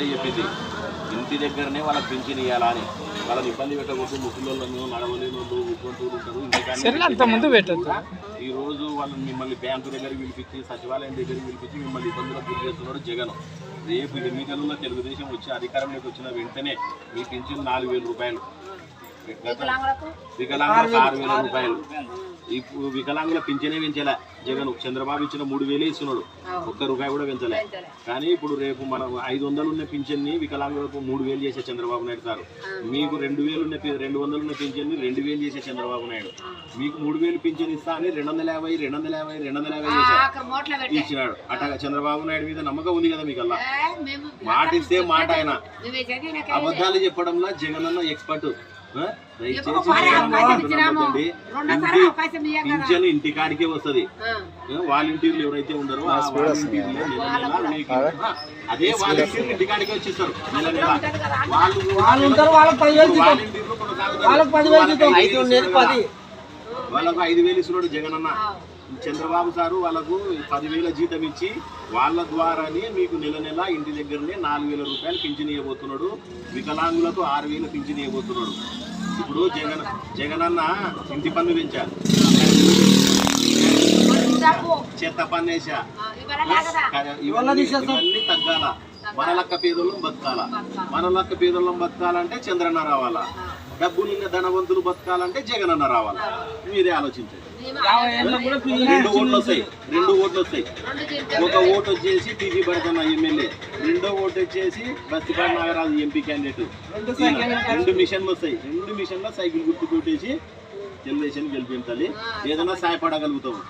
ఒకటే చెప్పింది, ఇంటి దగ్గరనే వాళ్ళకి పింఛన్ ఇవ్వాలా అని. వాళ్ళని ఇబ్బంది పెట్టకూడదు, ముసలిళ్ళను నడవలేని వాళ్ళు విద్వంతులు ఉంటారు. ఈ రోజు వాళ్ళని మిమ్మల్ని బ్యాంకు దగ్గర పిలిపించి సచివాలయం దగ్గర పిలిపించి మిమ్మల్ని ఇబ్బందులకు గురి చేస్తున్నాడు జగన్. రేపు ఎన్నికల్లో తెలుగుదేశం వచ్చి అధికారంలోకి వచ్చిన వెంటనే మీ పింఛన్ 4,000 రూపాయలు, వికలాంగులకు 6,000 రూపాయలు. ఇప్పుడు వికలాంగుల పింఛనే పెంచలే జగన్. చంద్రబాబు ఇచ్చిన 3,000 ఇస్తున్నాడు, ఒక్క రూపాయి కూడా పెంచలే. కానీ ఇప్పుడు రేపు మనం 500 ఉన్న పింఛన్ని వికలాంగులకు 3,000 చేసే చంద్రబాబు నాయుడు సార్. మీకు 2,000 ఉన్న 200 ఉన్న పింఛన్ని 2,000 చేసే చంద్రబాబు నాయుడు. మీకు 3,000 పింఛన్ ఇస్తా అని 250 ఇచ్చినాడు. అట్లా చంద్రబాబు నాయుడు మీద నమ్మకం ఉంది కదా మీకు. అలా మాట ఇస్తే మాట. ఆయన అబద్ధాలు చెప్పడంలో జగన్ అన్న ఎక్స్పర్ట్. పింఛన్ ఇంటికాడికే వస్తుంది. వాలంటీర్లు ఎవరైతే ఉండరో ఆ వాలంటీర్లు అదే వాలంటీర్లు ఇంటికాడికే వచ్చేస్తారు. వాళ్ళకు 5,000 ఇస్తున్నాడు జగన్ అన్న. చంద్రబాబు సారు వాళ్ళకు 10,000 జీతం ఇచ్చి వాళ్ళ ద్వారానే మీకు నెల నెల ఇంటి దగ్గరనే 4,000 రూపాయలు పింఛన్ ఇవ్వబోతున్నాడు. వికలాంగులకు 6,000 పింఛన్ ఇవ్వబోతున్నాడు. ఇప్పుడు జగన్ అన్న ఇంటి పన్ను పెంచారు, చెత్త పన్ను వేసా, ఇవన్నీ తగ్గాల. మన లక్క పేదోళ్ళం బతకాలా. మన లక్క పేదోళ్ళం బతకాలంటే చంద్రన్న రావాలా. డబ్బులున్న ధనవంతులు బతకాలంటే జగన్ అన్న రావాలా. మీరే ఆలోచించండి. 2 ఓట్లు వస్తాయి. ఒక ఓటు వచ్చేసి టీజీ బడకన్న ఎమ్మెల్యే, రెండో ఓటు వచ్చేసి బస్తిపాటి నాగరాజు ఎంపీ క్యాండిడేట్. 2 మిషన్లు వస్తాయి. 2 మిషన్లో సైకిల్ గుర్తు కొట్టేసి తెలుగుదేశం గెలిపించాలి. ఏదైనా సాయపడగలుగుతాము.